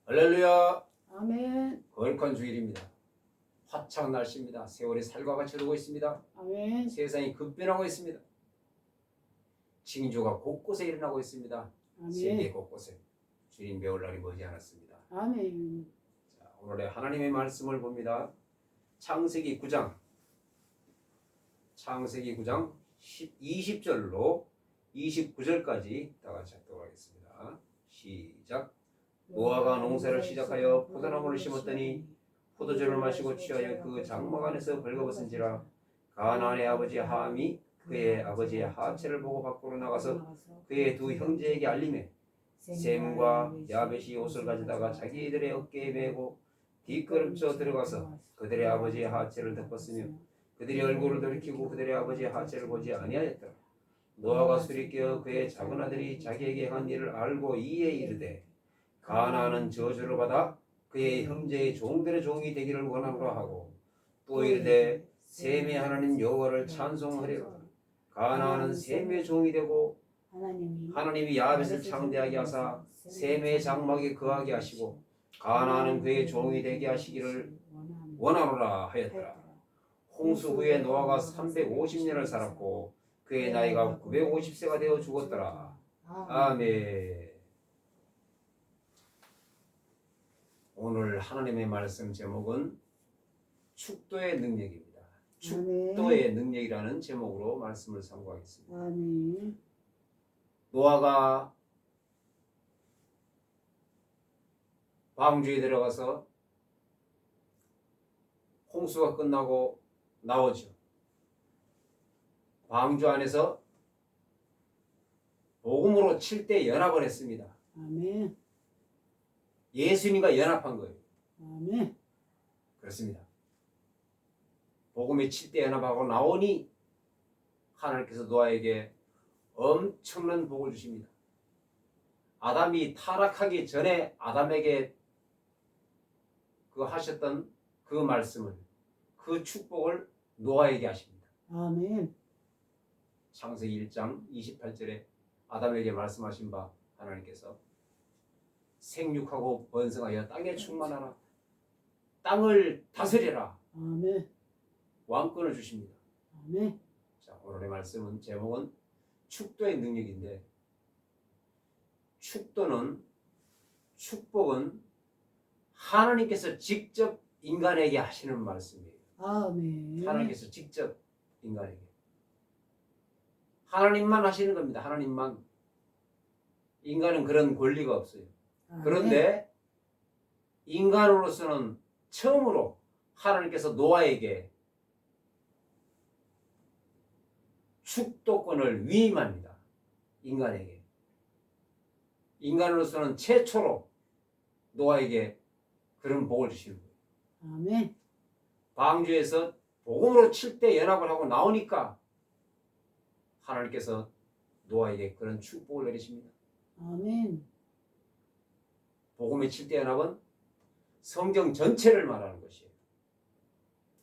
할렐루야. 아멘. 거룩한 주일입니다. 화창한 날씨입니다. 세월이 살과 같이 흐르고 있습니다. 아멘. 세상이 급변하고 있습니다. 징조가 곳곳에 일어나고 있습니다. 세계 아멘. 곳곳에 주님 배울 날이 머지않았습니다. 아멘. 자, 오늘의 하나님의 말씀을 봅니다. 창세기 9장 20절로 29절까지 다 같이 하도록 하겠습니다. 시작. 노아가 농사를 시작하여 포도나무를 심었더니 포도주를 마시고 취하여 그 장막 안에서 벌거벗은지라. 가나안의 아버지 함이 그의 아버지의 하체를 보고 밖으로 나가서 그의 두 형제에게 알리매 셈과 야벳이 옷을 가져다가 자기들의 어깨에 메고 뒷걸음쳐 들어가서 그들의 아버지의 하체를 덮었으며 그들이 얼굴을 돌이키고 그들의 아버지의 하체를 보지 아니하였더라. 노아가 술이 깨어 그의 작은 아들이 자기에게 한 일을 알고 이에 이르되 가나안은 저주를 받아 그의 형제의 종들의 종이 되기를 원하노라 하고 또 이르되 셈의 하나님 여호와를 찬송하리라. 가나안은 셈의 종이 되고 하나님이 야벳을 창대하게 하사 셈의 장막에 거하게 하시고 가나안은 그의 종이 되게 하시기를 원하노라 하였더라. 홍수 후에 노아가 350년을 살았고 그의 나이가 950세가 되어 죽었더라. 아멘. 오늘 하나님의 말씀 제목은 축도의 능력입니다. 축도의 능력이라는 제목으로 말씀을 sam고하겠습니다. 아멘. 노아가 방주에 들어가서 홍수가 끝나고 나오죠. 방주 안에서 복음으로 7대 연합을 했습니다. 아멘. 예수님과 연합한 거예요. 아멘. 그렇습니다. 복음의 7대 연합하고 나오니 하나님께서 노아에게 엄청난 복을 주십니다. 아담이 타락하기 전에 아담에게 하셨던 그 말씀을, 그 축복을 노아에게 하십니다. 아멘. 창세기 1장 28절에 아담에게 말씀하신 바 하나님께서 생육하고 번성하여 땅에 충만하라. 땅을 다스려라. 아멘. 왕권을 주십니다. 아멘. 자, 오늘의 말씀은 제목은 축도의 능력인데 축복은 하나님께서 직접 인간에게 하시는 말씀이에요. 아멘. 하나님께서 직접 인간에게. 하나님만 하시는 겁니다. 하나님만. 인간은 그런 권리가 없어요. 그런데 인간으로서는 처음으로 하나님께서 노아에게 축도권을 위임합니다. 인간에게. 인간으로서는 최초로 노아에게 그런 복을 주시는 거예요. 아멘. 방주에서 복음으로 7대 연합을 하고 나오니까 하나님께서 노아에게 그런 축복을 내리십니다. 아멘. 복음의 7대 연합은 성경 전체를 말하는 것이에요.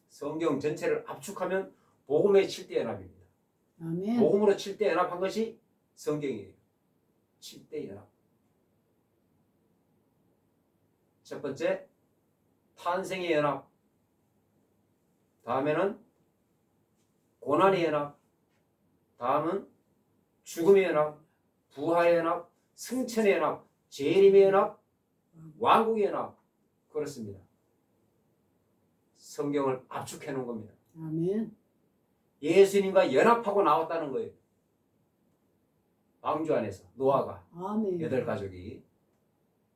성경 전체를 압축하면 복음의 7대 연합입니다. 아멘. 복음으로 7대 연합한 것이 성경이에요. 7대 연합. 첫 번째, 탄생의 연합. 다음에는 고난의 연합. 다음은 죽음의 연합, 부활의 연합, 승천의 연합, 재림의 연합, 왕국의 연합. 그렇습니다. 성경을 압축해 놓은 겁니다. 아멘. 예수님과 연합하고 나왔다는 거예요. 방주 안에서 노아가 아멘. 8가족이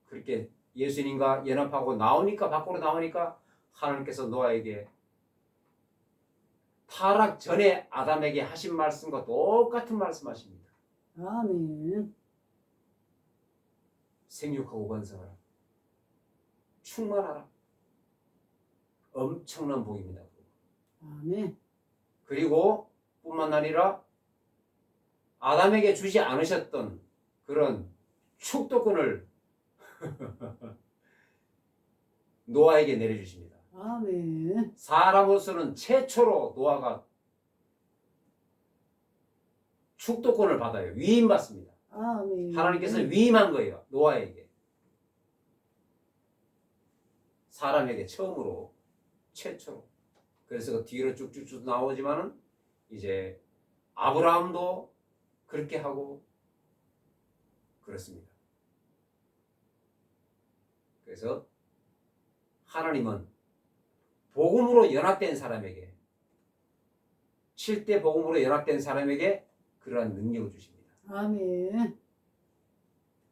그렇게 예수님과 연합하고 나오니까 밖으로 나오니까 하나님께서 노아에게 타락 전에 아담에게 하신 말씀과 똑같은 말씀하십니다. 아멘. 생육하고 번성하라. 충만하라. 엄청난 복입니다. 아멘. 그리고 뿐만 아니라 아담에게 주지 않으셨던 그런 축도권을 노아에게 내려주십니다. 아멘. 사람으로서는 최초로 노아가 축도권을 받아요. 위임받습니다. 아멘. 하나님께서 위임한 거예요. 노아에게. 사람에게 처음으로 최초로. 그래서 그 뒤로 쭉쭉쭉 나오지만은 이제 아브라함도 그렇게 하고 그렇습니다. 그래서 하나님은 복음으로 연합된 사람에게 7대 복음으로 연합된 사람에게 그러한 능력을 주십니다. 아멘.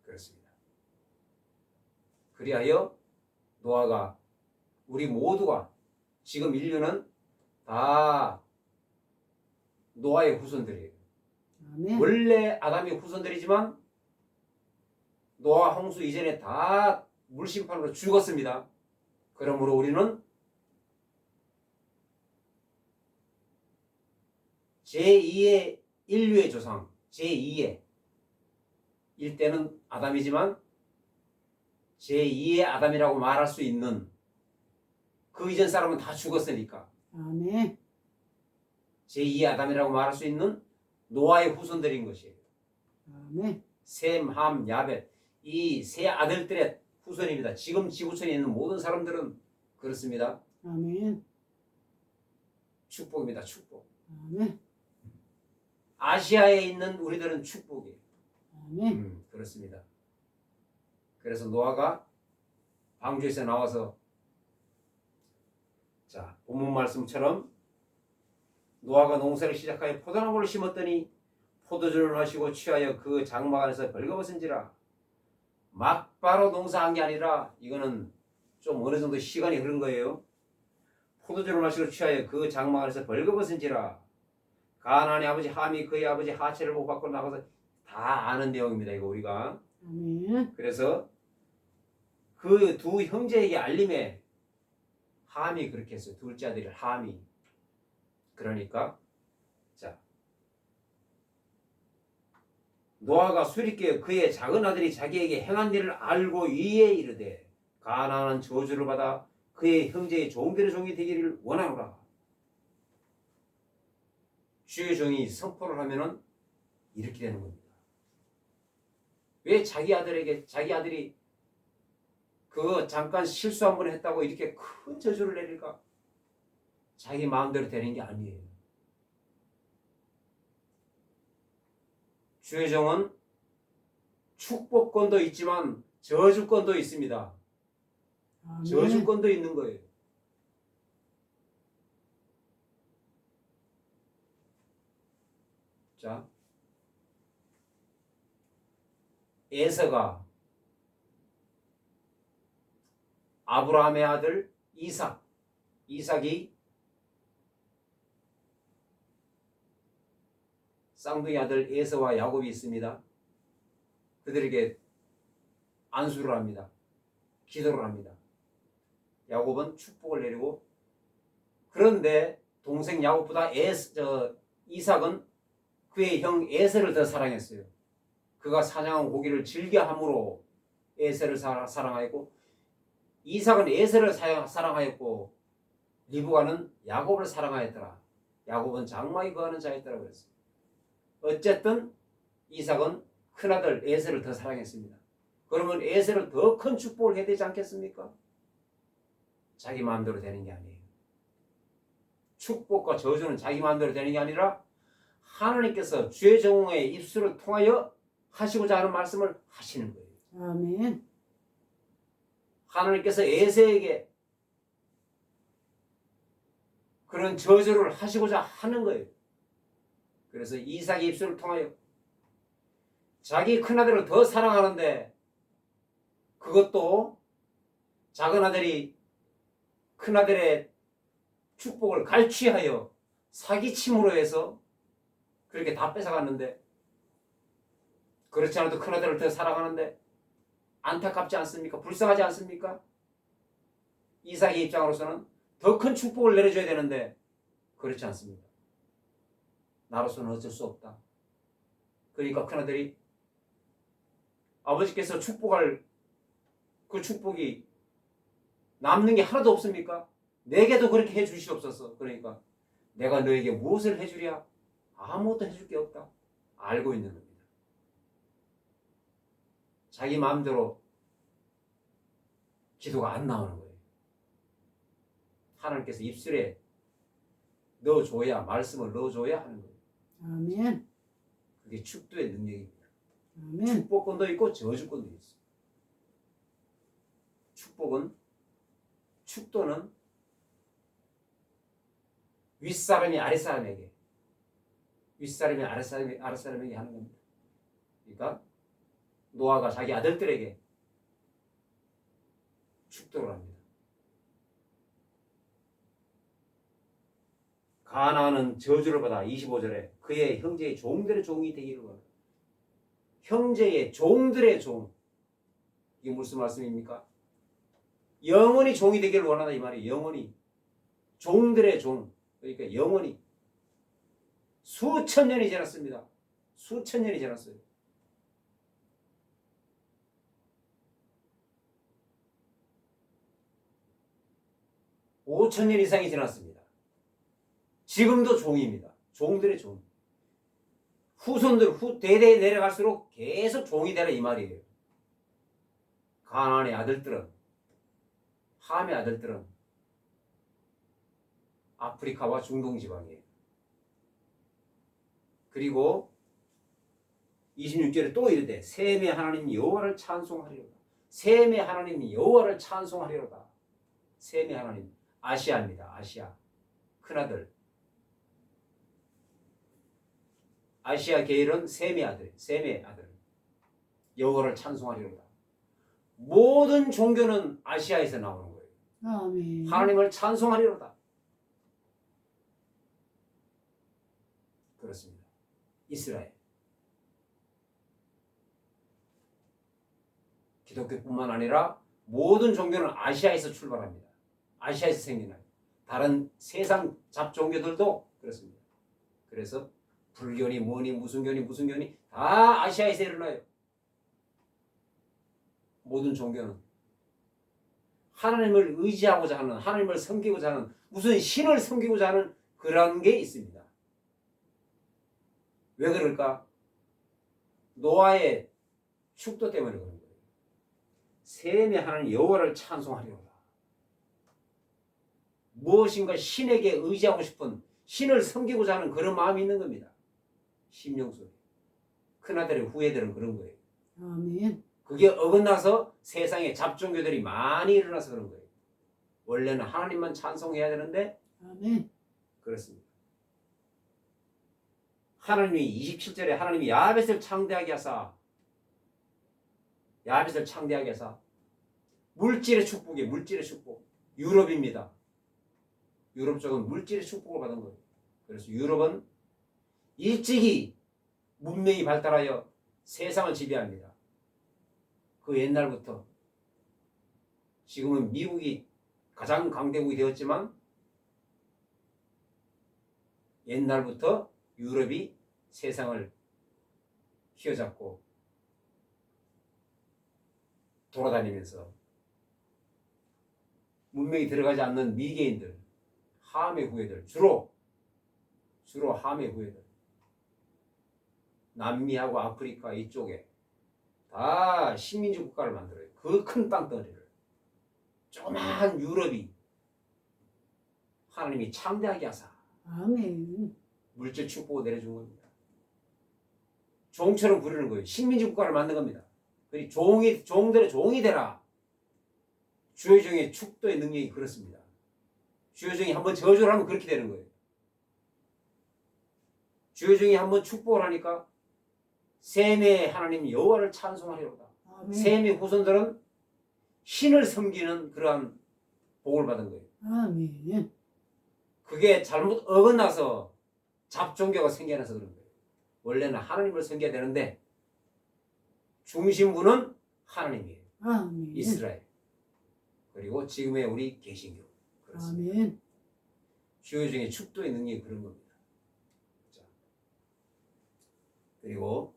그렇습니다. 그리하여 노아가 우리 모두가 지금 인류는 다 노아의 후손들이에요. 아멘. 원래 아담의 후손들이지만 노아 홍수 이전에 다 물심판으로 죽었습니다. 그러므로 우리는 제2의 인류의 조상, 제2의 1대는 아담이지만 제2의 아담이라고 말할 수 있는 그 이전 사람은 다 죽었으니까 아멘. 제2의 아담이라고 말할 수 있는 노아의 후손들인 것이에요. 아멘. 셈, 함, 야벳 이 세 아들들의 후손입니다. 지금 지구촌에 있는 모든 사람들은 그렇습니다. 아멘. 축복입니다. 축복. 아멘. 아시아에 있는 우리들은 축복이에요. 아멘. 그렇습니다. 그래서 노아가 방주에서 나와서 자 본문 말씀처럼 노아가 농사를 시작하여 포도나무를 심었더니 포도주를 마시고 취하여 그 장막 안에서 벌거벗은지라. 막바로 농사한 게 아니라 이거는 좀 어느 정도 시간이 흐른 거예요. 포도주를 마시고 취하여 그 장막 안에서 벌거벗은지라. 가나안의 아버지 함이 그의 아버지 하체를 못 받고 나가서 다 아는 내용입니다. 이거 우리가. 아멘. 그래서 그 두 형제에게 알림에 함이 그렇게 했어요. 둘째 아들이 함이. 그러니까 자 노아가 수리께 그의 작은 아들이 자기에게 행한 일을 알고 이에 이르되 가나안은 저주를 받아 그의 형제의 종들의 종이 되기를 원하노라. 주의 종이 선포를 하면은 이렇게 되는 겁니다. 왜 자기 아들이 그 잠깐 실수 한 번 했다고 이렇게 큰 저주를 내릴까? 자기 마음대로 되는 게 아니에요. 주의 종은 축복권도 있지만 저주권도 있습니다. 아멘. 저주권도 있는 거예요. 자, 에서가 아브라함의 아들 이삭이 쌍둥이 아들 에서와 야곱이 있습니다. 그들에게 안수를 합니다. 기도를 합니다. 야곱은 축복을 내리고 그런데 동생 야곱보다 이삭은 그의 형 에서를 더 사랑했어요. 그가 사냥한 고기를 즐겨함으로 에서를 사랑하였고 이삭은 에서를 사랑하였고 리브가는 야곱을 사랑하였더라. 야곱은 장막에 거하는 자였더라 그랬어요. 어쨌든 이삭은 큰아들 에서를 더 사랑했습니다. 그러면 에서를 더 큰 축복을 해야 되지 않겠습니까? 자기 마음대로 되는 게 아니에요. 축복과 저주는 자기 마음대로 되는 게 아니라 하나님께서 주의 종의 입술을 통하여 하시고자 하는 말씀을 하시는 거예요. 아멘. 하나님께서 에서에게 그런 저주를 하시고자 하는 거예요. 그래서 이삭의 입술을 통하여 자기 큰아들을 더 사랑하는데 그것도 작은 아들이 큰아들의 축복을 갈취하여 사기침으로 해서 그렇게 다 뺏어갔는데 그렇지 않아도 큰아들을 더 사랑하는데 안타깝지 않습니까? 불쌍하지 않습니까? 이삭의 입장으로서는 더 큰 축복을 내려줘야 되는데 그렇지 않습니다. 나로서는 어쩔 수 없다. 그러니까 큰아들이 아버지께서 축복할 그 축복이 남는 게 하나도 없습니까? 내게도 그렇게 해주시옵소서. 그러니까 내가 너에게 무엇을 해주랴? 아무것도 해줄 게 없다. 알고 있는 겁니다. 자기 마음대로 기도가 안 나오는 거예요. 하나님께서 입술에 넣어줘야, 말씀을 넣어줘야 하는 거예요. 아멘. 그게 축도의 능력입니다. 아멘. 축복권도 있고 저주권도 있어요. 축도는 윗사람이 아랫사람에게, 윗사람이 아랫사람에게 하는 겁니다. 그러니까 노아가 자기 아들들에게 축도를 합니다. 가나안은 저주를 받아 25절에 그의 형제의 종들의 종이 되기를 원합니다. 형제의 종들의 종. 이게 무슨 말씀입니까? 영원히 종이 되기를 원한다 이 말이에요. 영원히. 종들의 종. 그러니까 영원히. 수천 년이 지났습니다. 수천 년이 지났어요. (5,000년) 이상이 지났습니다. 지금도 종입니다. 종들의 종. 후손들 대대 내려갈수록 계속 종이 되라 이 말이에요. 가나안의 아들들은, 함의 아들들은 아프리카와 중동 지방이에요. 그리고 26절에 또 이르되 셈의 하나님 여호와를 찬송하리로다. 셈의 하나님 여호와를 찬송하리로다. 셈의 하나님 아시아입니다. 아시아 큰아들. 아시아 계열은 셈의 아들. 여호와를 찬송하리로다. 모든 종교는 아시아에서 나오는 거예요. 아멘. 하나님을 찬송하리로다. 그렇습니다. 이스라엘. 기독교뿐만 아니라 모든 종교는 아시아에서 출발합니다. 아시아에서 생겨나요. 다른 세상 잡종교들도 그렇습니다. 그래서 불교니 뭐니 무슨 교니 다 아시아에서 일어나요. 모든 종교는 하나님을 의지하고자 하는, 하나님을 섬기고자 하는, 무슨 신을 섬기고자 하는 그런 게 있습니다. 왜 그럴까? 노아의 축도 때문에 그런 거예요. 셈의 하나님 여호와를 찬송하리로다. 무엇인가 신에게 의지하고 싶은, 신을 섬기고자 하는 그런 마음이 있는 겁니다. 심령 속에. 큰아들의 후예들은 그런 거예요. 아멘. 그게 어긋나서 세상에 잡종교들이 많이 일어나서 그런 거예요. 원래는 하나님만 찬송해야 되는데 아멘. 그렇습니다. 하나님이 27절에 하나님이 야벳을 창대하게 하사, 물질의 축복이에요. 물질의 축복. 유럽입니다. 유럽 쪽은 물질의 축복을 받은 거예요. 그래서 유럽은 일찍이 문명이 발달하여 세상을 지배합니다. 그 옛날부터. 지금은 미국이 가장 강대국이 되었지만 옛날부터 유럽이 세상을 휘어잡고 돌아다니면서 문명이 들어가지 않는 미개인들, 함의 후예들, 주로 함의 후예들, 남미하고 아프리카 이쪽에 다 식민지 국가를 만들어요. 그 큰 땅덩어리를. 조그마한 유럽이 하나님이 창대하게 하사 아멘. 물질 축복을 내려준 겁니다. 종처럼 부르는 거예요. 식민지 국가를 만든 겁니다. 그리고 종들의 종이 되라. 주의 종의 축도의 능력이 그렇습니다. 주의 종이 한번 저주를 하면 그렇게 되는 거예요. 주의 종이 한번 축복을 하니까 셈의 하나님 여호와를 찬송하리로다. 아멘. 셈의 후손들은 신을 섬기는 그러한 복을 받은 거예요. 아멘. 그게 잘못 어긋나서 잡종교가 생겨나서 그런 거예요. 원래는 하나님을 섬겨야 되는데 중심부는 하나님이에요. 아멘. 이스라엘. 그리고 지금의 우리 개신교. 그렇습니다. 아멘. 주요 중에 축도의 능력이 그런 겁니다. 자, 그리고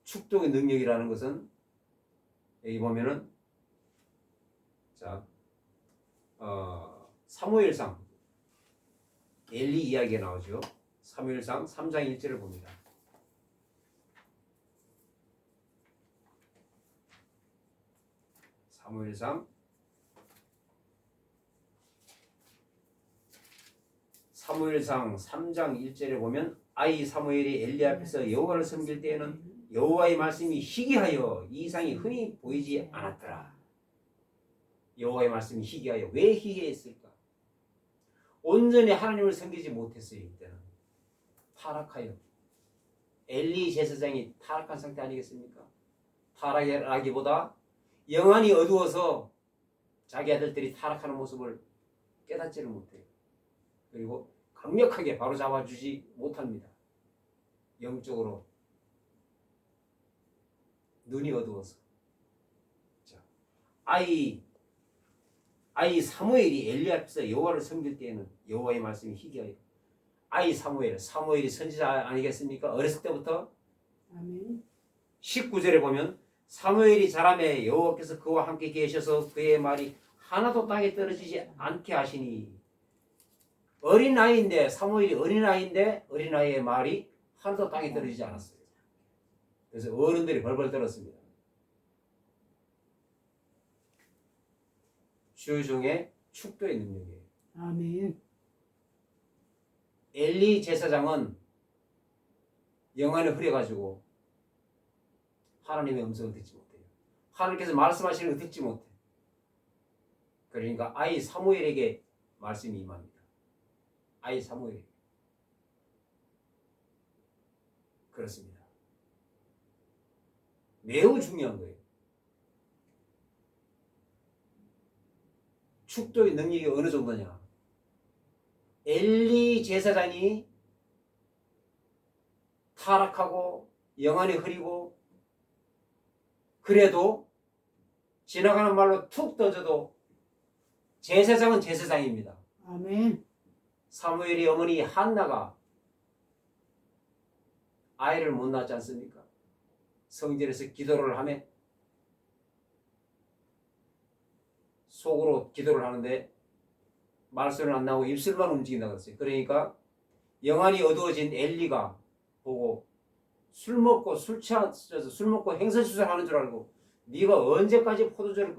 축도의 능력이라는 것은 여기 보면은 자, 사무엘상 엘리 이야기가 나오죠. 사무엘상 3장 1절을 봅니다. 사무엘상 사무엘상 3장 1절에 보면 아이 사무엘이 엘리 앞에서 여호와를 섬길 때에는 여호와의 말씀이 희귀하여 이 이상이 흔히 보이지 않았더라. 여호와의 말씀이 희귀하여 왜 희귀했을까? 온전히 하나님을 섬기지 못했어요. 이때는 타락하여 엘리 제사장이 타락한 상태 아니겠습니까? 타락하기보다 영안이 어두워서 자기 아들들이 타락하는 모습을 깨닫지를 못해요. 그리고 강력하게 바로 잡아주지 못합니다. 영적으로 눈이 어두워서. 자, 아이 사무엘이 엘리 앞에서 여호와를 섬길 때에는 여호와의 말씀이 희귀하여 아이 사무엘이 선지자 아니겠습니까? 어렸을 때부터. 아멘. 19절에 보면 사무엘이 자라매 여호와께서 그와 함께 계셔서 그의 말이 하나도 땅에 떨어지지 않게 하시니. 사무엘이 어린아이의 말이 하나도 땅에 떨어지지 않았어요. 그래서 어른들이 벌벌 떨었습니다. 주 중에 축도의 능력이에요. 아멘. 엘리 제사장은 영안이 흐려가지고 하나님의 음성을 듣지 못해요. 하나님께서 말씀하시는 걸 듣지 못해. 그러니까 아이 사무엘에게 말씀이 임합니다. 아이 사무엘. 그렇습니다. 매우 중요한 거예요. 축도의 능력이 어느 정도냐? 엘리 제사장이 타락하고 영안이 흐리고 그래도 지나가는 말로 툭 던져도 제사장은 제사장입니다. 아멘. 사무엘의 어머니 한나가 아이를 못 낳지 않습니까? 성전에서 기도를 하며 속으로 기도를 하는데 말소리는 안 나오고 입술만 움직인다고 했어요. 그러니까 영안이 어두워진 엘리가 보고 술 먹고 행선수설 하는 줄 알고 네가 언제까지 포도주를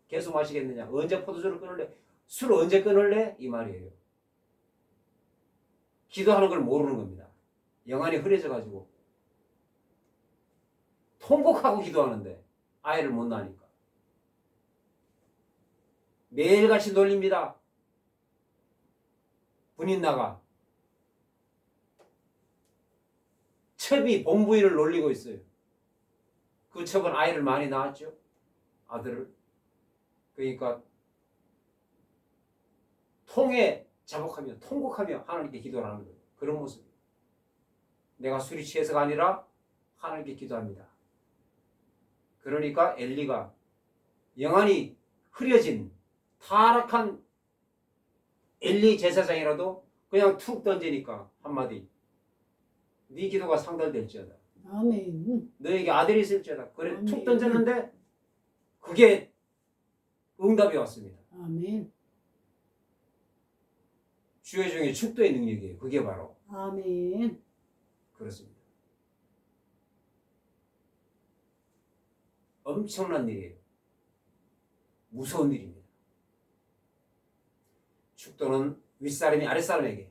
계속 마시겠느냐? 언제 포도주를 끊을래? 술 언제 끊을래? 이 말이에요. 기도하는 걸 모르는 겁니다. 영안이 흐려져가지고 통곡하고 기도하는데 아이를 못 낳으니까 매일같이 놀립니다. 분인나가 첩이 본부인을 놀리고 있어요. 그 첩은 아이를 많이 낳았죠. 아들을. 그러니까 통곡하며 하나님께 기도를 하는 거예요. 그런 모습. 내가 술이 취해서가 아니라 하나님께 기도합니다. 그러니까 엘리가 영안이 흐려진 타락한 엘리 제사장이라도 그냥 툭 던지니까 한마디. 네 기도가 상달될지어다. 아멘. 너에게 아들이 있을지어다. 그래 아멘. 툭 던졌는데 그게 응답이 왔습니다. 아멘. 주의 중에 축도의 능력이에요. 그게 바로. 아멘. 그렇습니다. 엄청난 일이에요. 무서운 일입니다. 축도는 윗사람이 아랫사람에게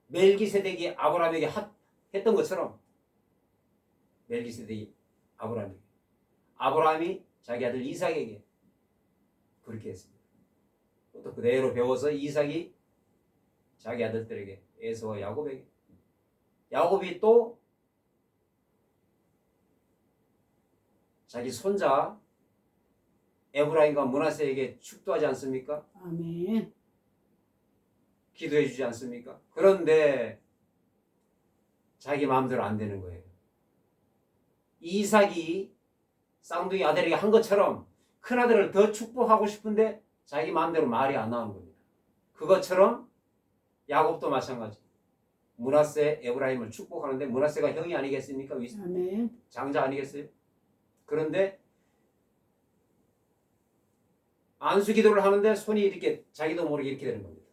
멜기세덱이 아브라함에게 했던 것처럼 멜기세덱이 아브라함이 자기 아들 이삭에게 그렇게 했습니다. 또 그대로 배워서 이삭이 자기 아들들에게 에서와 야곱에게 야곱이 또 자기 손자 에브라임과 므낫세에게 축도하지 않습니까? 아멘. 기도해 주지 않습니까? 그런데 자기 마음대로 안 되는 거예요. 이삭이 쌍둥이 아들에게 한 것처럼 큰아들을 더 축복하고 싶은데 자기 마음대로 말이 안 나오는 겁니다. 그것처럼 야곱도 마찬가지. 므낫세 에브라임을 축복하는데 므낫세가 형이 아니겠습니까? 아멘. 장자 아니겠어요? 그런데 안수 기도를 하는데 손이 이렇게 자기도 모르게 이렇게 되는 겁니다.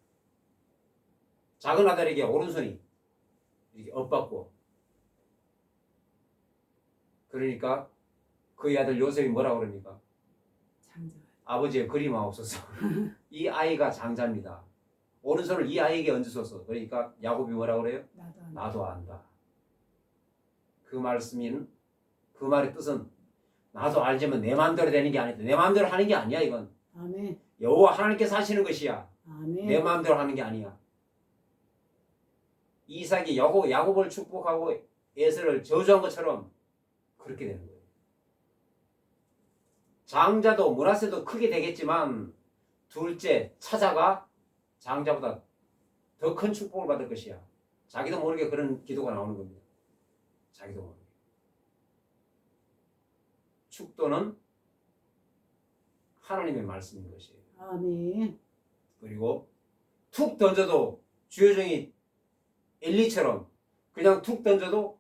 작은 아들에게 오른손이 이렇게 엇받고 그러니까 그의 아들 요셉이 뭐라고 그럽니까? 장자. 아버지의 그리마옵소서. 이 아이가 장자입니다. 오른손을 이 아이에게 얹으소서. 그러니까 야곱이 뭐라고 그래요? 나도 안다. 나도 안다. 그 말의 뜻은 나도 알지만 내 마음대로 되는 게 아니다. 내 마음대로 하는 게 아니야. 이건 아멘. 여호와 하나님께서 하시는 것이야. 아멘. 내 마음대로 하는 게 아니야. 이삭이 야곱을 축복하고 에서를 저주한 것처럼 그렇게 되는 거예요. 장자도 므낫세도 크게 되겠지만 둘째 차자가 장자보다 더 큰 축복을 받을 것이야. 자기도 모르게 그런 기도가 나오는 겁니다. 자기도 모르게. 축도는 하나님의 말씀인 것이에요. 아멘. 그리고 툭 던져도 주여종이 엘리처럼 그냥 툭 던져도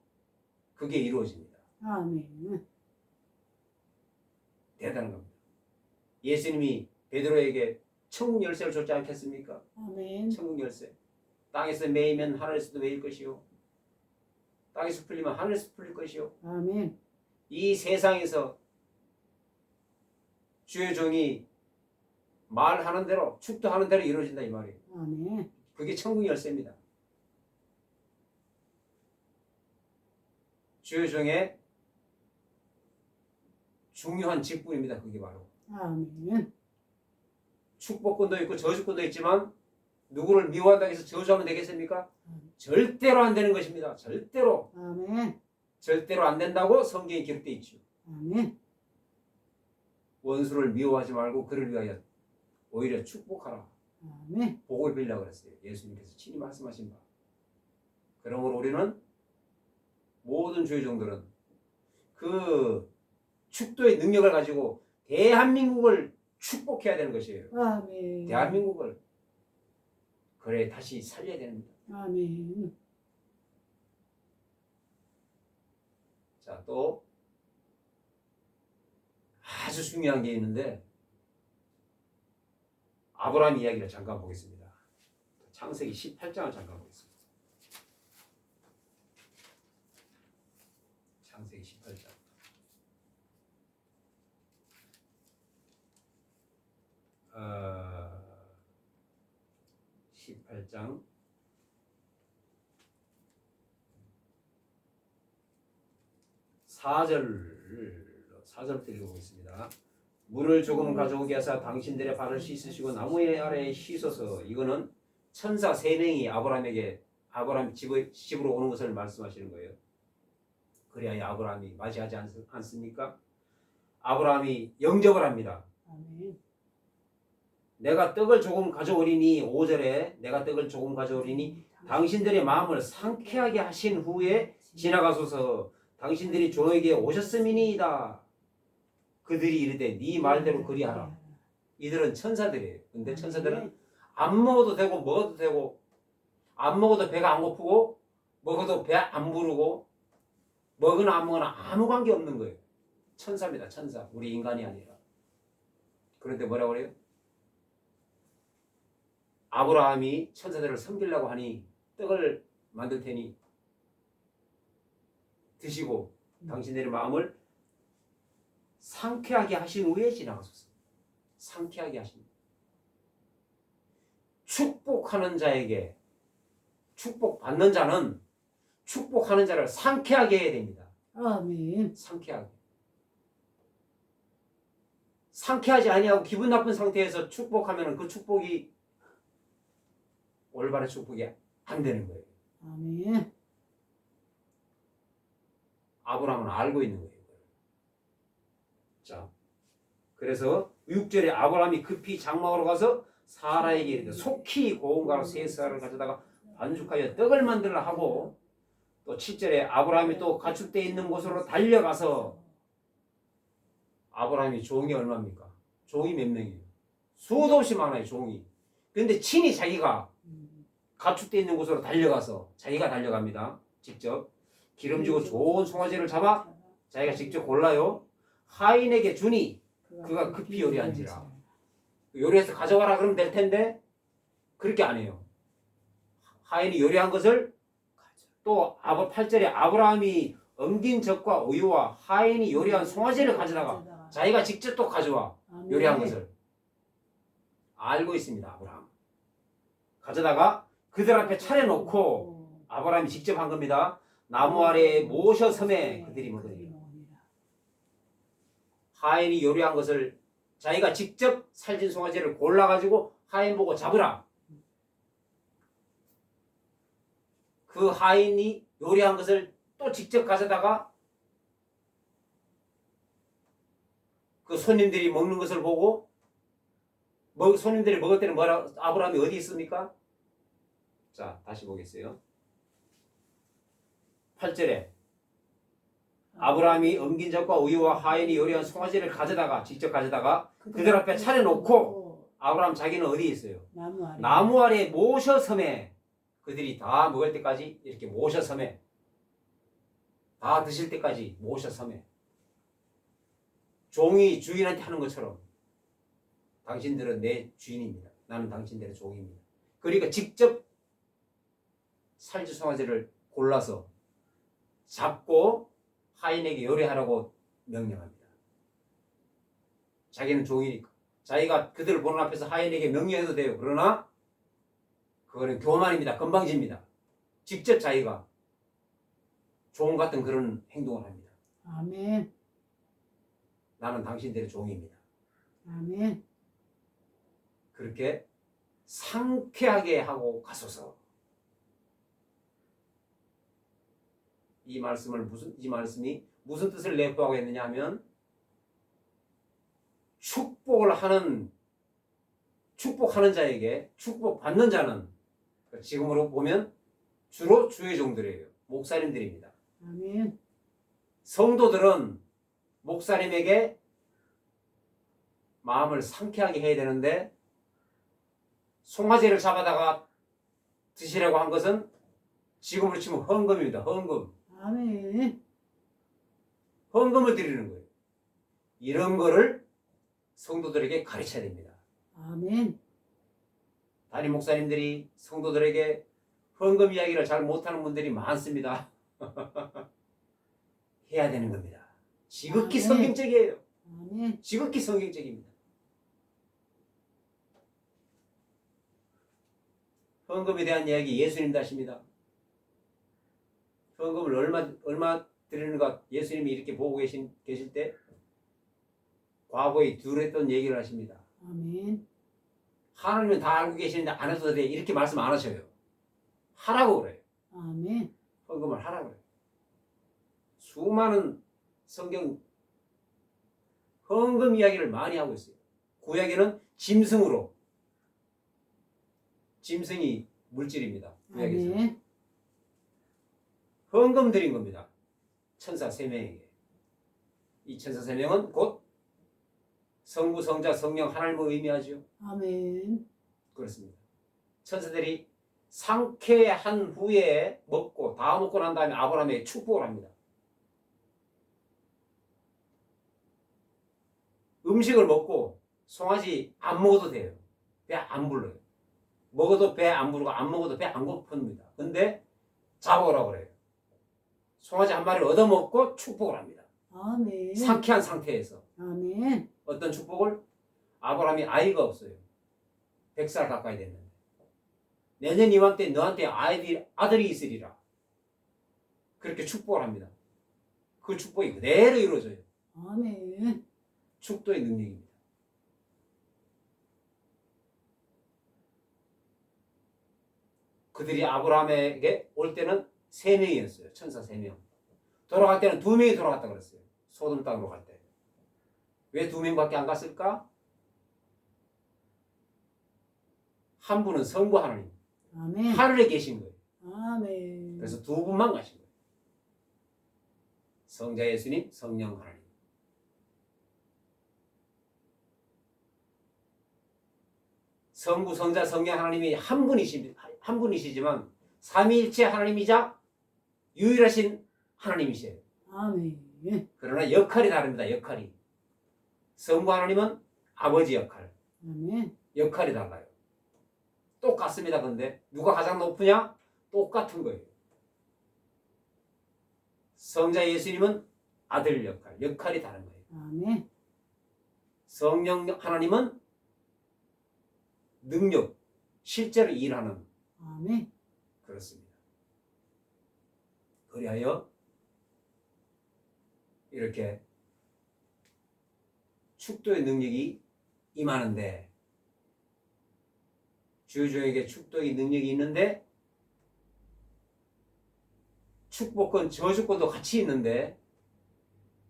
그게 이루어집니다. 아멘. 대단한 겁니다. 예수님이 베드로에게 천국 열쇠를 줬지 않겠습니까? 아멘. 천국 열쇠. 땅에서 매이면 하늘에서도 매일 것이요. 땅에서 풀리면 하늘에서 풀릴 것이요. 아멘. 이 세상에서 주의 종이 말하는 대로 축도하는 대로 이루어진다 이 말이에요. 아멘. 그게 천국 열쇠입니다. 주의 종의 중요한 직분입니다. 그게 바로 아멘. 축복권도 있고 저주권도 있지만 누구를 미워한다고 해서 저주하면 되겠습니까? 절대로 안 되는 것입니다. 절대로. 아멘. 절대로 안 된다고 성경에 기록되어 있죠. 아멘. 원수를 미워하지 말고 그를 위하여 오히려 축복하라. 아멘. 복을 빌라고 그랬어요. 예수님께서 친히 말씀하신 바. 그러므로 우리는 모든 주의 종들은 그 축도의 능력을 가지고 대한민국을 축복해야 되는 것이에요. 아멘. 대한민국을. 그래 다시 살려야 됩니다. 아멘. 자, 또 아주 중요한 게 있는데 아브라함 이야기를 잠깐 보겠습니다. 창세기 18장을 잠깐 보겠습니다. 창세기 18장. 18장 4절부터 읽어보겠습니다. 물을 조금 가져오게 하사 당신들의 발을 씻으시고 나무의 아래에 씻어서. 이거는 천사 3명이 아브라함 집으로 오는 것을 말씀하시는 거예요. 그래야 아브라함이 맞이하지 않습니까? 아브라함이 영접을 합니다. 아멘. 내가 떡을 조금 가져오리니 5절에 내가 떡을 조금 가져오리니 당신들의 마음을 상쾌하게 하신 후에 지나가소서. 당신들이 종에게 오셨음이니이다. 그들이 이르되 네 말대로 그리하라. 이들은 천사들이에요. 근데 천사들은 안 먹어도 되고 먹어도 되고 안 먹어도 배가 안 고프고 먹어도 배 안 부르고 먹으나 안 먹으나 아무 관계 없는 거예요. 천사입니다. 천사. 우리 인간이 아니라. 그런데 뭐라고 그래요? 아브라함이 천사들을 섬기려고 하니 떡을 만들 테니 드시고 당신들의 마음을 상쾌하게 하신 후에 지나가소서. 상쾌하게 하신. 축복하는 자에게 축복받는 자는 축복하는 자를 상쾌하게 해야 됩니다. 아멘. 상쾌하게. 상쾌하지 아니하고 기분 나쁜 상태에서 축복하면 그 축복이 올바른 축복이 안 되는 거예요. 아멘. 아브라함은 알고 있는 거예요. 자, 그래서 6절에 아브라함이 급히 장막으로 가서 사라에게 이르되 속히 고운가루 세 쌀을 가져다가 반죽하여 떡을 만들라 하고, 또 7절에 아브라함이 또 가축대 있는 곳으로 달려가서, 아브라함이 종이 얼마입니까? 종이 몇 명이에요? 수도 없이 많아요, 종이. 근데 친히 자기가 가축대 있는 곳으로 달려가서, 자기가 달려갑니다. 직접 기름지고 좋은 송아지를 잡아 자기가 직접 골라요. 하인에게 주니 그가 급히 요리한지라. 요리해서 가져가라 그러면 될 텐데 그렇게 안 해요. 하인이 요리한 것을 또 8절에 아브라함이 엉긴 젖과 우유와 하인이 요리한 송아지를 가져다가 자기가 직접 또 가져와 요리한 것을 알고 있습니다. 아브라함. 가져다가 그들 앞에 차려놓고 아브라함이 직접 한 겁니다. 나무 아래에 모셔 섬에 그들이 먹으리라. 하인이 요리한 것을 자기가 직접 살진 송아지를 골라가지고 하인 보고 잡으라. 그 하인이 요리한 것을 또 직접 가져다가 그 손님들이 먹는 것을 보고 손님들이 먹을 때는 뭐라 아브라함이 어디 있습니까? 자, 다시 보겠어요. 8절에 아브라함이 엉긴 젖과 우유와 하인이 요리한 송아지를 직접 가져다가 그들 앞에 차려놓고 아브라함 자기는 어디에 있어요? 나무 아래에 모셔 섬에 그들이 다 먹을 때까지 이렇게 모셔 섬에 다 드실 때까지 모셔 섬에 종이 주인한테 하는 것처럼 당신들은 내 주인입니다. 나는 당신들의 종입니다. 그러니까 직접 살지 송아지를 골라서 잡고 하인에게 요리하라고 명령합니다. 자기는 종이니까. 자기가 그들을 보는 앞에서 하인에게 명령해도 돼요. 그러나 그거는 교만입니다. 건방집니다. 직접 자기가 종 같은 그런 행동을 합니다. 아멘. 나는 당신들의 종입니다. 아멘. 그렇게 상쾌하게 하고 가소서. 이 말씀이 무슨 뜻을 내포하고 있느냐 하면 축복하는 자에게 축복받는 자는 지금으로 보면 주로 주의 종들이에요. 목사님들입니다. 아멘. 성도들은 목사님에게 마음을 상쾌하게 해야 되는데 송아지를 잡아다가 드시라고 한 것은 지금으로 치면 헌금입니다. 헌금. 아멘. 헌금을 드리는 거예요. 이런 거를 성도들에게 가르쳐야 됩니다. 아멘. 담임 목사님들이 성도들에게 헌금 이야기를 잘 못하는 분들이 많습니다. 해야 되는 겁니다. 지극히 아멘. 성경적이에요. 아멘. 지극히 성경적입니다. 헌금에 대한 이야기 예수님도 하십니다. 헌금을 얼마 드리는가 예수님이 이렇게 보고 계실 때 과거에 두랬던 얘기를 하십니다. 아멘. 하나님은 다 알고 계시는데 안 해도 돼. 이렇게 말씀 안 하셔요. 하라고 그래요. 아멘. 헌금을 하라고 그래요. 수많은 성경 헌금 이야기를 많이 하고 있어요. 구약에는 짐승이 물질입니다. 구약에서. 아멘. 헌금 드린 겁니다. 천사 3명에게. 이 천사 3명은 곧 성부, 성자, 성령 하나님을 의미하죠. 아멘. 그렇습니다. 천사들이 상쾌한 후에 다 먹고 난 다음에 아브라함에게 축복을 합니다. 음식을 먹고 송아지 안 먹어도 돼요. 배 안 불러요. 먹어도 배 안 부르고 안 먹어도 배 안 고픕니다. 근데 잡아오라고 그래요. 송아지 한 마리를 얻어먹고 축복을 합니다. 아멘. 상쾌한 상태에서. 아멘. 어떤 축복을? 아브라함이 아이가 없어요. 100살 가까이 됐는데. 내년 이맘때 너한테 아들이 있으리라. 그렇게 축복을 합니다. 그 축복이 그대로 이루어져요. 아멘. 축도의 능력입니다. 그들이 아브라함에게 올 때는 3명이었어요. 천사 3명. 돌아갈 때는 2명이 돌아갔다 그랬어요. 소돔 땅으로 갈 때. 왜 2명밖에 안 갔을까? 한 분은 성부 하나님. 아멘. 하늘에 계신 거예요. 아멘. 그래서 2분만 가신 거예요. 성자 예수님, 성령 하나님. 성부, 성자, 성령 하나님이 한 분이시지만 삼위일체 하나님이자 유일하신 하나님이세요. 아멘. 그러나 역할이 다릅니다. 역할이. 성부 하나님은 아버지 역할. 아멘. 역할이 달라요. 똑같습니다. 근데 누가 가장 높으냐? 똑같은 거예요. 성자 예수님은 아들 역할이 다른 거예요. 아멘. 성령 하나님은 능력, 실제로 일하는 아멘. 그렇습니다. 그리하여 이렇게 축도의 능력이 임하는데 주주에게 축도의 능력이 있는데 축복권, 저주권도 같이 있는데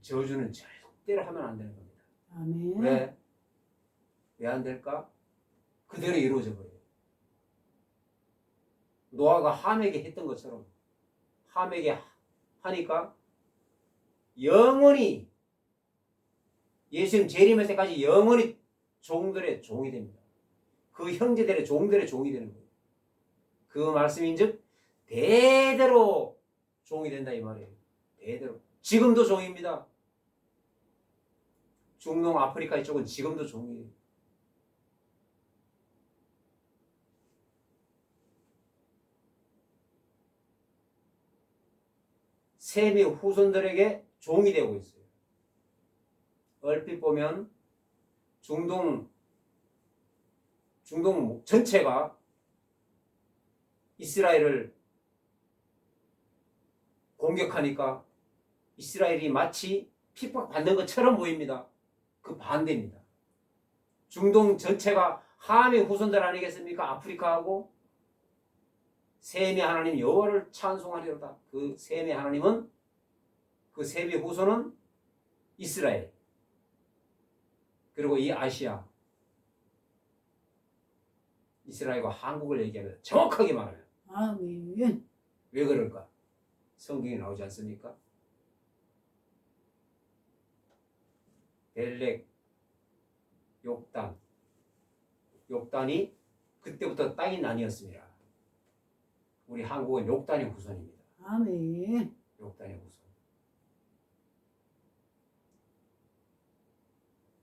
저주는 절대로 하면 안 되는 겁니다. 아멘. 왜? 왜 안 될까? 그대로 이루어져 버려요. 노아가 함에게 했던 것처럼 함에게 하니까 영원히 예수님 재림할 때까지 영원히 종들의 종이 됩니다. 그 형제들의 종들의 종이 되는 거예요. 그 말씀인즉 대대로 종이 된다 이 말이에요. 대대로. 지금도 종입니다. 중동 아프리카 이쪽은 지금도 종이에요. 셈의 후손들에게 종이 되고 있어요. 얼핏 보면 중동 전체가 이스라엘을 공격하니까 이스라엘이 마치 핍박받는 것처럼 보입니다. 그 반대입니다. 중동 전체가 함의 후손들 아니겠습니까? 아프리카하고 셈의 하나님 여호와를 찬송하리로다. 그 셈의 하나님은 그 셈의 후손은 이스라엘 그리고 이 아시아 이스라엘과 한국을 얘기하면 정확하게 말해요. 아멘. 왜 그럴까? 성경에 나오지 않습니까? 벨렉, 욕단이 그때부터 땅이 나뉘었습니다. 우리 한국은 욕단의 후손입니다. 아멘. 욕단의 후손.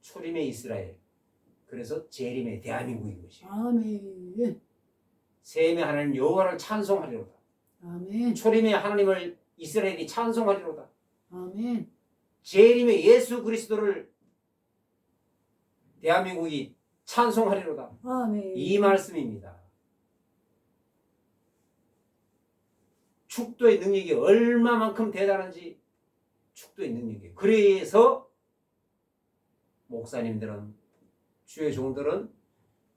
초림의 이스라엘. 그래서 재림의 대한민국인 것이에요. 아멘. 셈의 하나님 여호와를 찬송하리로다. 아멘. 초림의 하나님을 이스라엘이 찬송하리로다. 아멘. 재림의 예수 그리스도를 대한민국이 찬송하리로다. 아멘. 이 말씀입니다. 축도의 능력이 얼마만큼 대단한지 축도의 능력이에요. 그래서 목사님들은 주의 종들은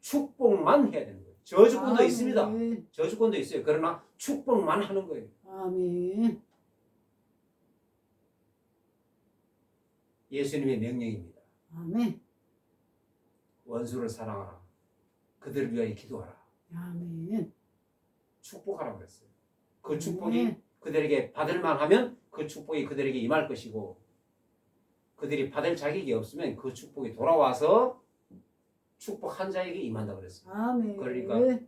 축복만 해야 되는 거예요. 저주권도 아멘. 있습니다. 저주권도 있어요. 그러나 축복만 하는 거예요. 아멘. 예수님의 명령입니다. 아멘. 원수를 사랑하라. 그들을 위하여 기도하라. 아멘. 축복하라고 그랬어요. 그 축복이 아멘. 그들에게 받을만 하면 그 축복이 그들에게 임할 것이고 그들이 받을 자격이 없으면 그 축복이 돌아와서 축복한 자에게 임한다 그랬어요. 아멘. 그러니까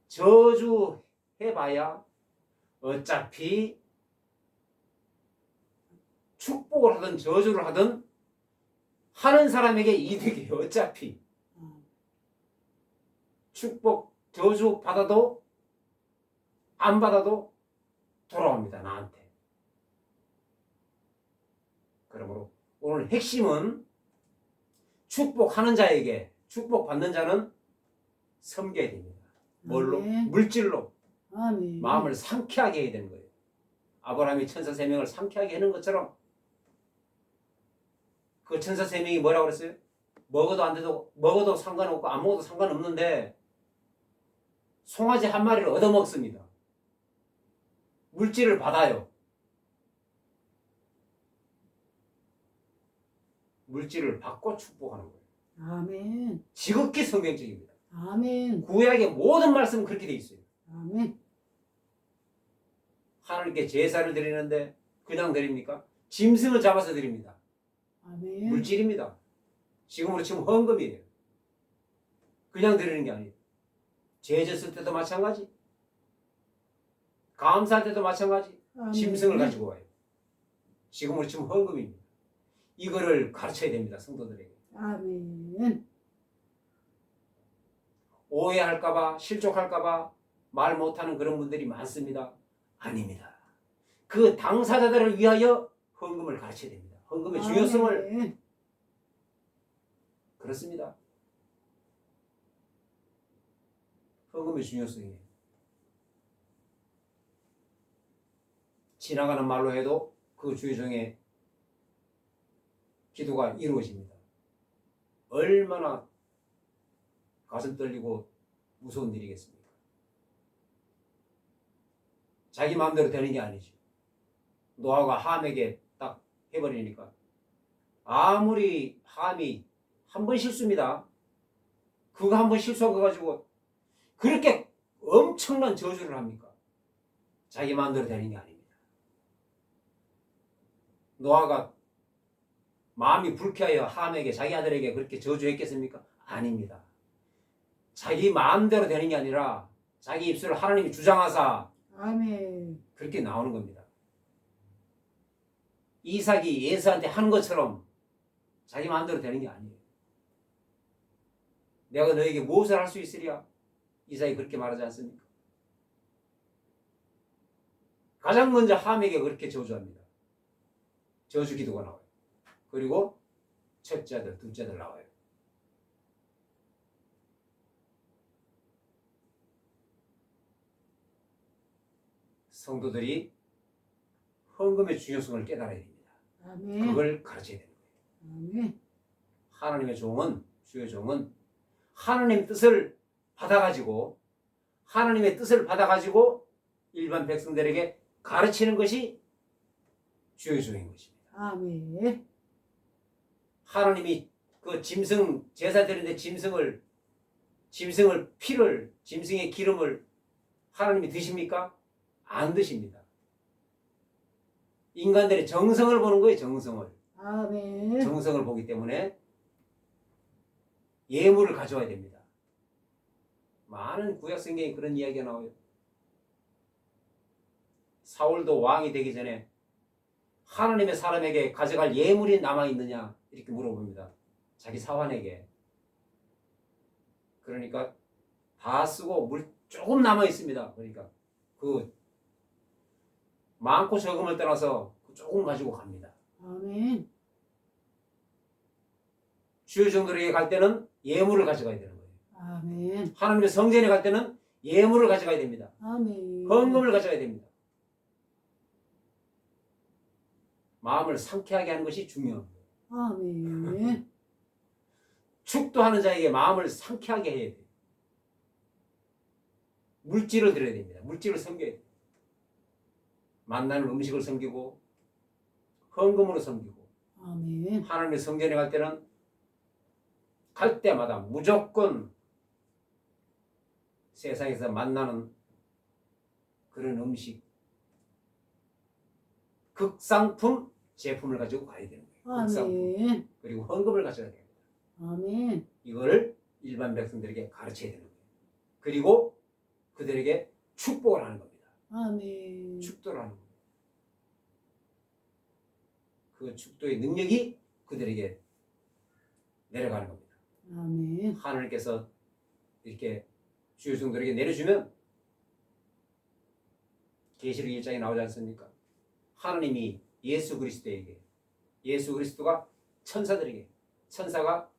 저주해봐야 어차피 축복을 하든 저주를 하든 하는 사람에게 이득이에요. 어차피 축복 저주 받아도 안 받아도 돌아옵니다. 나한테. 그러므로 오늘 핵심은 축복하는 자에게 축복받는 자는 섬겨야 됩니다. 뭘로? 아멘. 물질로 아멘. 마음을 상쾌하게 해야 되는 거예요. 아브라함이 천사 세 명을 상쾌하게 하는 것처럼 그 천사 세 명이 뭐라고 그랬어요? 먹어도 안 돼도 먹어도 상관없고 안 먹어도 상관없는데 송아지 한 마리를 얻어먹습니다. 물질을 받아요. 물질을 받고 축복하는 거예요. 아멘. 지극히 성경적입니다. 아멘. 구약의 모든 말씀은 그렇게 돼 있어요. 아멘. 하나님께 제사를 드리는데 그냥 드립니까? 짐승을 잡아서 드립니다. 아멘. 물질입니다. 지금으로 치면 헌금이에요. 그냥 드리는 게 아니에요. 죄졌을 때도 마찬가지. 감사할 때도 마찬가지. 아멘. 짐승을 가지고 와요. 지금으로 치면 헌금입니다. 이거를 가르쳐야 됩니다. 성도들에게. 아멘. 오해할까봐 실족할까봐 말 못하는 그런 분들이 많습니다. 아닙니다. 그 당사자들을 위하여 헌금을 가르쳐야 됩니다. 헌금의 중요성을 아멘. 그렇습니다. 헌금의 중요성이에요. 지나가는 말로 해도 그 주의 종의 기도가 이루어집니다. 얼마나 가슴 떨리고 무서운 일이겠습니까? 자기 마음대로 되는 게 아니죠. 노아가 함에게 딱 해버리니까 아무리 함이 한 번 실수입니다. 그거 한 번 실수한 거 가지고 그렇게 엄청난 저주를 합니까? 자기 마음대로 되는 게 아닙니다. 노아가 마음이 불쾌하여 함에게 자기 아들에게 그렇게 저주했겠습니까? 아닙니다. 자기 마음대로 되는 게 아니라 자기 입술을 하나님이 주장하사 아멘. 그렇게 나오는 겁니다. 이삭이 예수한테 한 것처럼 자기 마음대로 되는 게 아니에요. 내가 너에게 무엇을 할 수 있으랴? 이삭이 그렇게 말하지 않습니까? 가장 먼저 함에게 그렇게 저주합니다. 저주 기도가 나와요. 그리고 첫째 아들, 둘째 아들 나와요. 성도들이 헌금의 중요성을 깨달아야 됩니다. 아멘. 그걸 가르쳐야 되는 거예요. 아멘. 하나님의 종은, 주의 종은 하나님의 뜻을 받아가지고 일반 백성들에게 가르치는 것이 주의 종인 것입니다. 아멘. 하나님이 그 짐승 제사 드리는데 짐승의 피를, 짐승의 기름을 하나님이 드십니까? 안 드십니다. 인간들의 정성을 보는 거예요. 정성을 보기 때문에 예물을 가져와야 됩니다. 많은 구약 성경에 그런 이야기가 나와요. 사울도 왕이 되기 전에 하나님의 사람에게 가져갈 예물이 남아있느냐 이렇게 물어봅니다. 자기 사환에게. 그러니까 다 쓰고 물 조금 남아있습니다. 그러니까 그 많고 적음을 떠나서 조금 가지고 갑니다. 아멘. 주의 종들에게 갈 때는 예물을 가져가야 되는 거예요. 아멘. 하나님의 성전에 갈 때는 예물을 가져가야 됩니다. 아멘. 헌금을 가져가야 됩니다. 마음을 상쾌하게 하는 것이 중요합니다. 아멘. 축도하는 자에게 마음을 상쾌하게 해야 돼요. 물질을 드려야 됩니다. 물질을 섬겨야 돼요. 만나는 음식을 섬기고 헌금으로 섬기고 아멘. 하나님의 성전에 갈 때는 갈 때마다 무조건 세상에서 만나는 그런 음식 극상품 제품을 가지고 가야 되는 거예요. 극상품. 아멘. 그리고 헌금을 가져야 됩니다. 아멘. 이거를 일반 백성들에게 가르쳐야 되는 거예요. 그리고 그들에게 축복을 하는 겁니다. 아멘. 축도를 하는 겁니다. 그 축도의 능력이 그들에게 내려가는 겁니다. 아멘. 하나님께서 이렇게 주의 종들에게 내려주면 계시록 1장에 나오지 않습니까? 하나님이 예수 그리스도에게, 예수 그리스도가 천사들에게, 천사가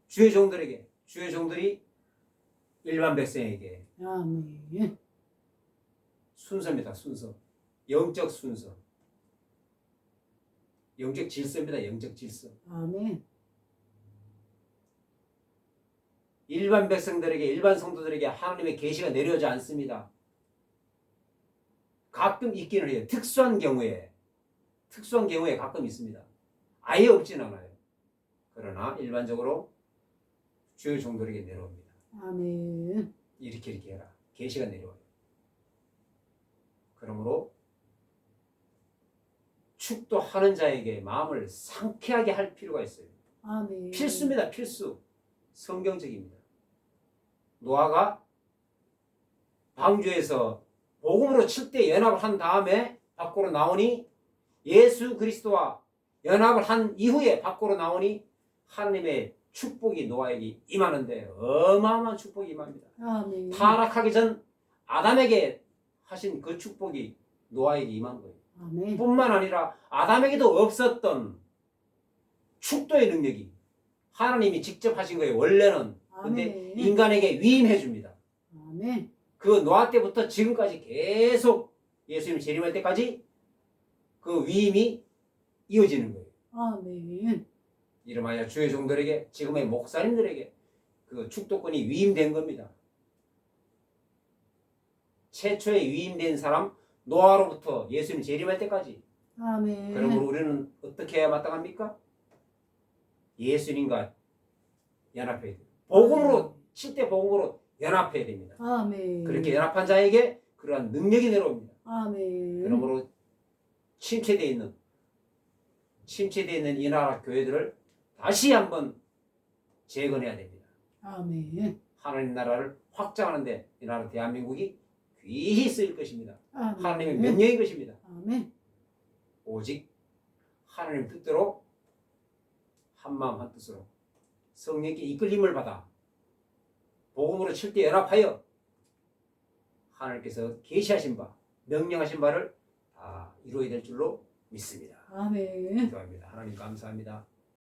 주의 종들에게, 주의 종들이 일반 백성에게 아멘. 순서입니다. 순서. 영적 순서. 영적 질서입니다. 영적 질서. 아멘. 일반 백성들에게, 일반 성도들에게 하나님의 계시가 내려오지 않습니다. 가끔 있기는 해요. 특수한 경우에 가끔 있습니다. 아예 없진 않아요. 그러나 일반적으로 주의 종들에게 내려옵니다. 아멘. 이렇게 해라. 계시가 내려와요. 그러므로 축도하는 자에게 마음을 상쾌하게 할 필요가 있어요. 아멘. 필수입니다. 필수. 성경적입니다. 노아가 방주에서 복음으로 7대 연합을 한 다음에 밖으로 나오니 예수 그리스도와 연합을 한 이후에 밖으로 나오니 하나님의 축복이 노아에게 임하는데 어마어마한 축복이 임합니다. 아멘. 타락하기 전 아담에게 하신 그 축복이 노아에게 임한 거예요. 아멘. 뿐만 아니라 아담에게도 없었던 축도의 능력이 하나님이 직접 하신 거예요. 원래는. 근데 아멘. 인간에게 위임해 줍니다. 아멘. 아멘. 그 노아 때부터 지금까지 계속 예수님 재림할 때까지 그 위임이 이어지는 거예요. 아멘. 이름하여 주의 종들에게 지금의 목사님들에게 그 축도권이 위임된 겁니다. 최초에 위임된 사람 노아로부터 예수님 재림할 때까지. 아멘. 그러므로 우리는 어떻게 해야 마땅합니까? 예수님과 연합해야 돼요. 복음으로 7대 복음으로 연합해야 됩니다. 아멘. 그렇게 연합한 자에게 그러한 능력이 내려옵니다. 아멘. 그러므로 침체되어 있는 이 나라 교회들을 다시 한번 재건해야 됩니다. 아멘. 하나님 나라를 확장하는데 이 나라 대한민국이 귀히 쓰일 것입니다. 아멘. 하나님의 명령인 것입니다. 아멘. 오직 하나님 뜻대로 한마음 한뜻으로 성령께 이끌림을 받아 복음으로 7대 연합하여 하나님께서 계시하신 바 명령하신 바를 다 이루어야 될 줄로 믿습니다. 아멘. 기도합니다. 하나님 감사합니다.